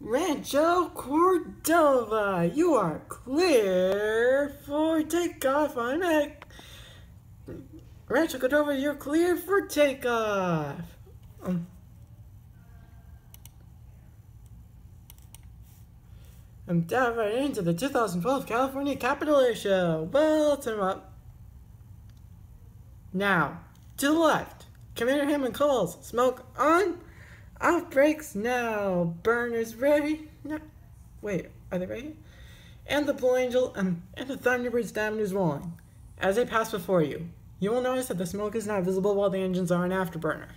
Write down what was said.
Rancho Cordova, you are clear for takeoff on a... Rancho Cordova, you're clear for takeoff. I'm diving right into the 2012 California Capitol Air Show. Well, turn them up. Now, to the left, Commander Hammond calls. Smoke on. Off brakes now. Burners ready. No. Wait, are they ready? And the Blue Angel and the Thunderbirds diamond is rolling. As they pass before you, you will notice that the smoke is not visible while the engines are in afterburner.